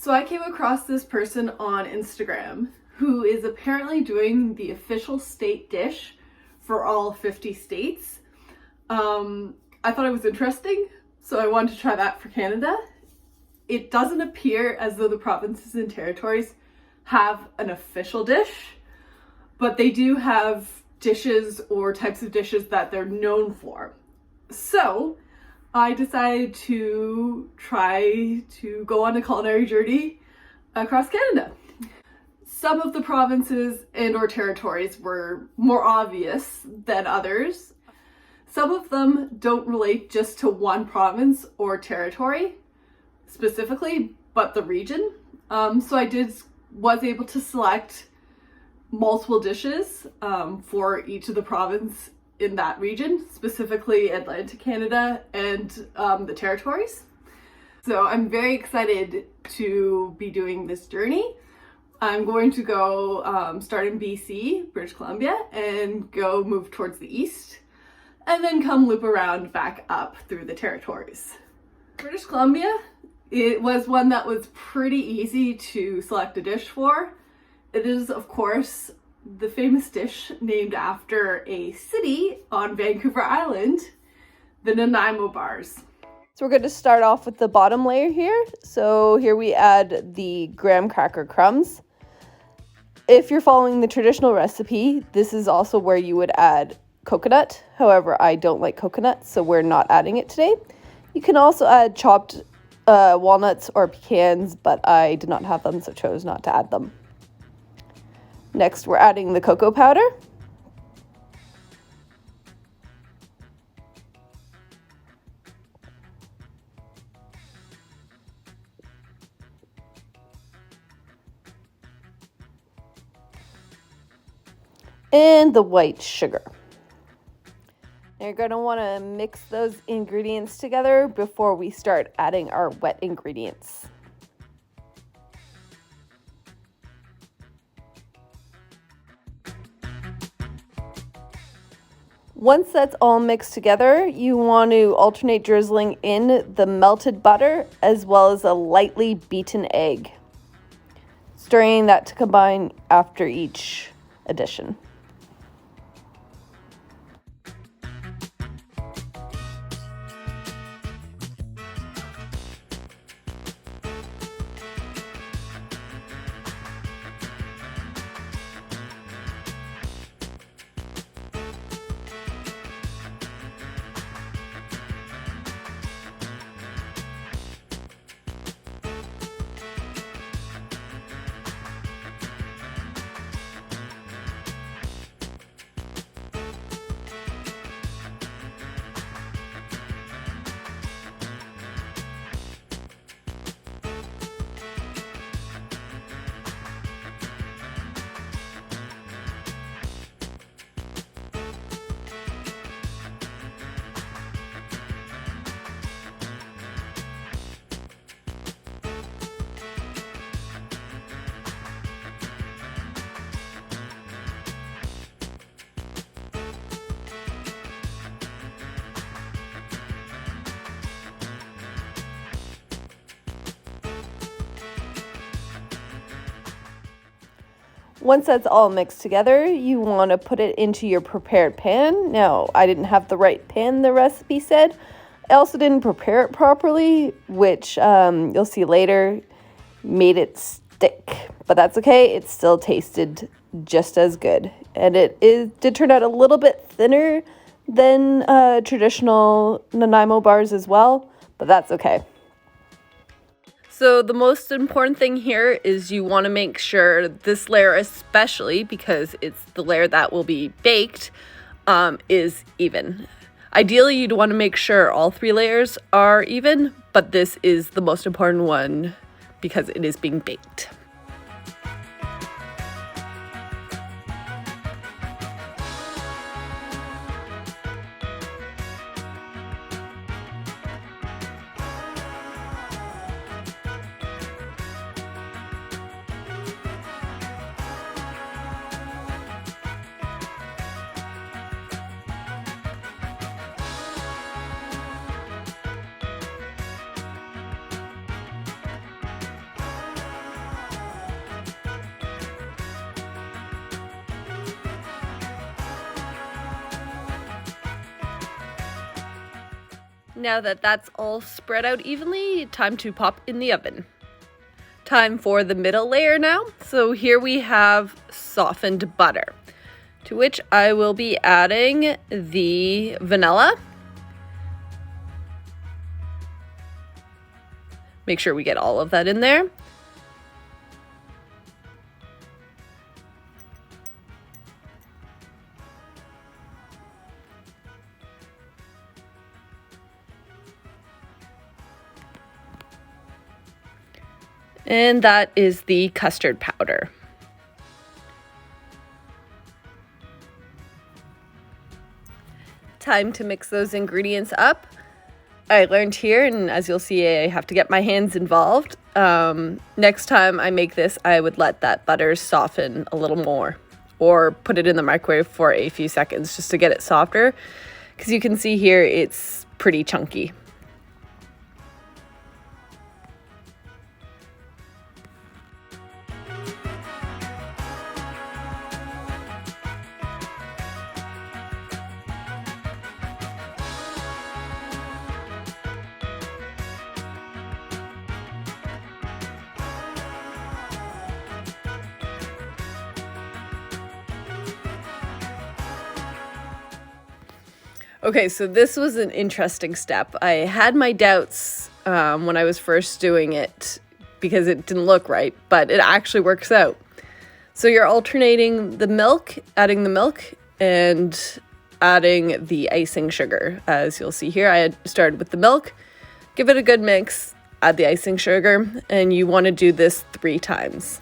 So I came across this person on Instagram who is apparently doing the official state dish for all 50 states. I thought it was interesting, so I wanted to try that for Canada. It doesn't appear as though the provinces and territories have an official dish, but they do have dishes or types of dishes that they're known for. So I decided to try to go on a culinary journey across Canada. Some of the provinces and or territories were more obvious than others. Some of them don't relate just to one province or territory specifically, but the region. So I was able to select multiple dishes for each of the province in that region, specifically Atlantic Canada and the territories. So I'm very excited to be doing this journey. I'm going to go start in BC, British Columbia, and go move towards the east, and then come loop around back up through the territories. British Columbia, it was one that was pretty easy to select a dish for. It is, of course, the famous dish named after a city on Vancouver Island, the Nanaimo bars. So we're going to start off with the bottom layer here. So here we add the graham cracker crumbs. If you're following the traditional recipe, this is also where you would add coconut. However, I don't like coconut, so we're not adding it today. You can also add chopped walnuts or pecans, but I did not have them, so chose not to add them. Next, we're adding the cocoa powder. And the white sugar. Now you're going to want to mix those ingredients together before we start adding our wet ingredients. Once that's all mixed together, you want to alternate drizzling in the melted butter as well as a lightly beaten egg, stirring that to combine after each addition. Once that's all mixed together, you want to put it into your prepared pan. Now, I didn't have the right pan, the recipe said. I also didn't prepare it properly, which you'll see later made it stick. But that's okay, it still tasted just as good. And it did turn out a little bit thinner than traditional Nanaimo bars as well, but that's okay. So the most important thing here is you want to make sure this layer, especially because it's the layer that will be baked, is even. Ideally, you'd want to make sure all 3 layers are even, but this is the most important one because it is being baked. Now that that's all spread out evenly, time to pop in the oven. Time for the middle layer now. So here we have softened butter, to which I will be adding the vanilla. Make sure we get all of that in there. And that is the custard powder. Time to mix those ingredients up. I learned here, and as you'll see, I have to get my hands involved. Next time I make this, I would let that butter soften a little more, or put it in the microwave for a few seconds just to get it softer, because you can see here it's pretty chunky. Okay, so this was an interesting step. I had my doubts when I was first doing it because it didn't look right, but it actually works out. So you're alternating the milk, adding the milk, and adding the icing sugar. As you'll see here, I had started with the milk, give it a good mix, add the icing sugar, and you want to do this 3 times.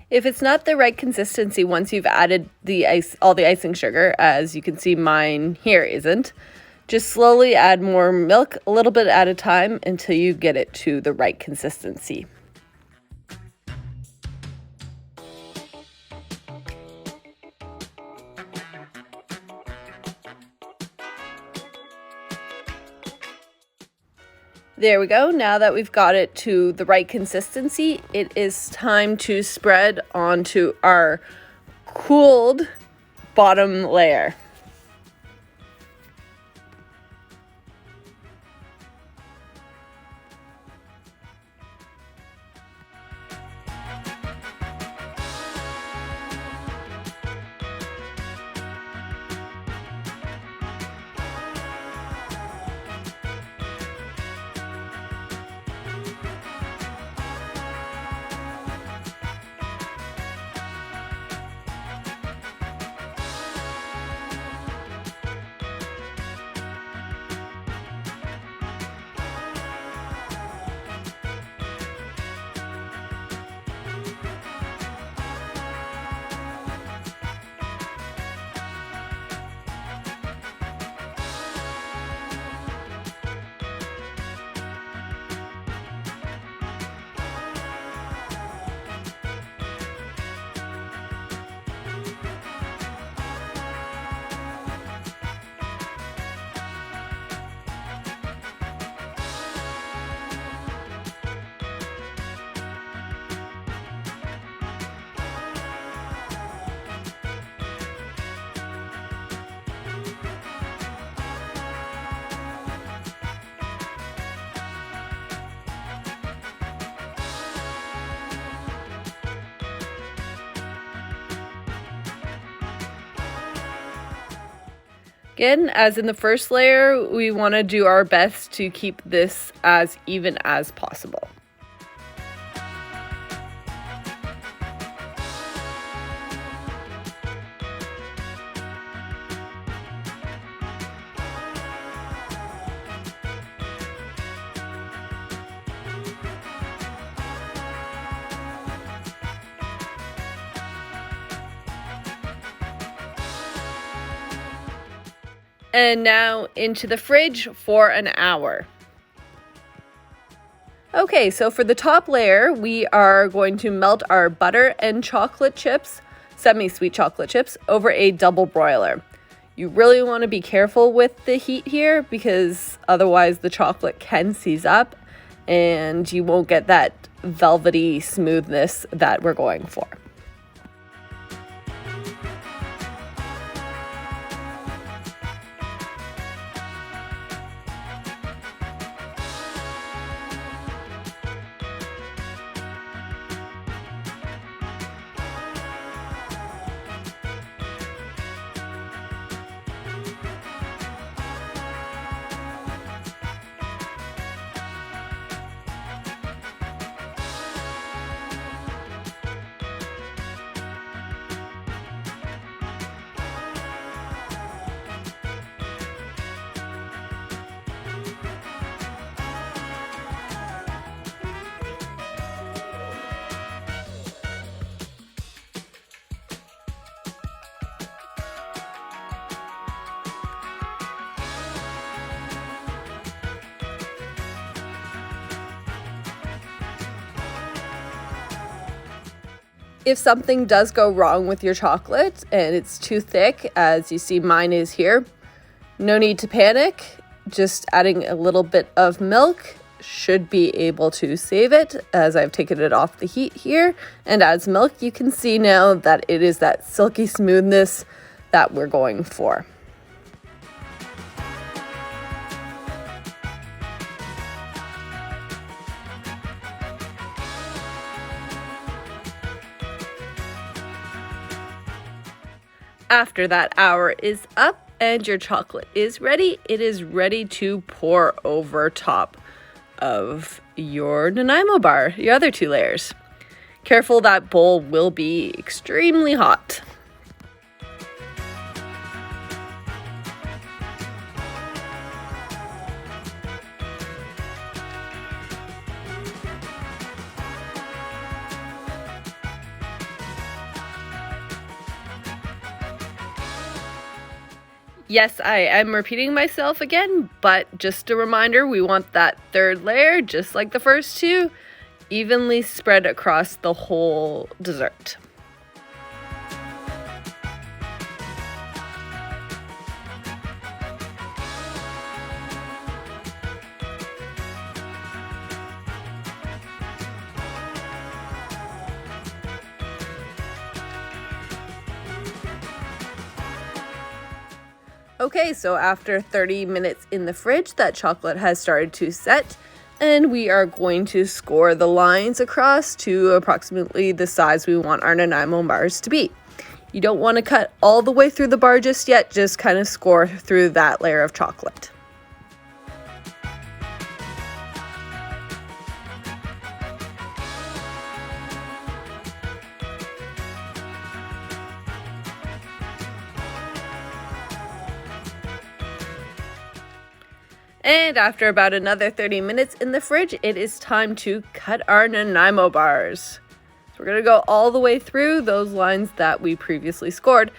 If it's not the right consistency once you've added all the icing sugar, as you can see mine here isn't, just slowly add more milk a little bit at a time until you get it to the right consistency. There we go. Now that we've got it to the right consistency, it is time to spread onto our cooled bottom layer. Again, as in the first layer, we want to do our best to keep this as even as possible. And now into the fridge for an hour. Okay, so for the top layer, we are going to melt our butter and chocolate chips, semi-sweet chocolate chips, over a double broiler. You really want to be careful with the heat here because otherwise the chocolate can seize up and you won't get that velvety smoothness that we're going for. If something does go wrong with your chocolate and it's too thick, as you see mine is here, no need to panic. Just adding a little bit of milk should be able to save it, as I've taken it off the heat here. And as milk, you can see now that it is that silky smoothness that we're going for. After that hour is up and your chocolate is ready, it is ready to pour over top of your Nanaimo bar, your other two layers. Careful, that bowl will be extremely hot. Yes, I am repeating myself again, but just a reminder, we want that third layer, just like the first two, evenly spread across the whole dessert. Okay, so after 30 minutes in the fridge, that chocolate has started to set, and we are going to score the lines across to approximately the size we want our Nanaimo bars to be. You don't want to cut all the way through the bar just yet, just kind of score through that layer of chocolate. And after about another 30 minutes in the fridge, it is time to cut our Nanaimo bars. So we're going to go all the way through those lines that we previously scored.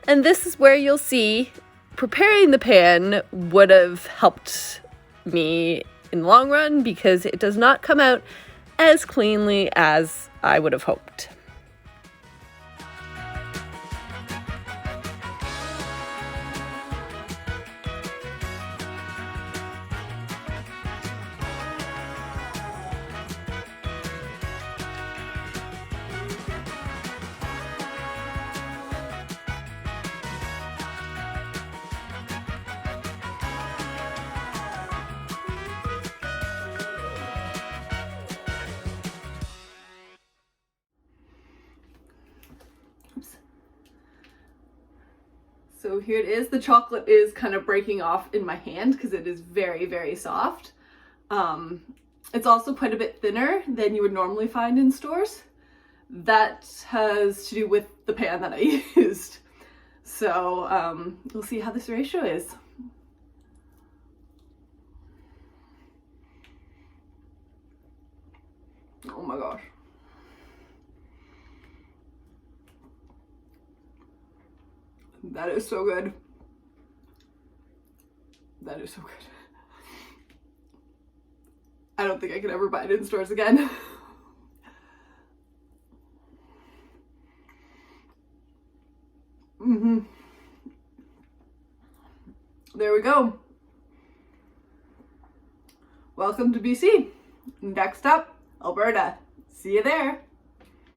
And this is where you'll see preparing the pan would have helped me in the long run because it does not come out as cleanly as I would have hoped. So here it is. The chocolate is kind of breaking off in my hand because it is very, very soft. It's also quite a bit thinner than you would normally find in stores. That has to do with the pan that I used. So we'll see how this ratio is. Oh my gosh. That is so good. That is so good. I don't think I could ever buy it in stores again. There we go. Welcome to BC. Next up, Alberta. See you there.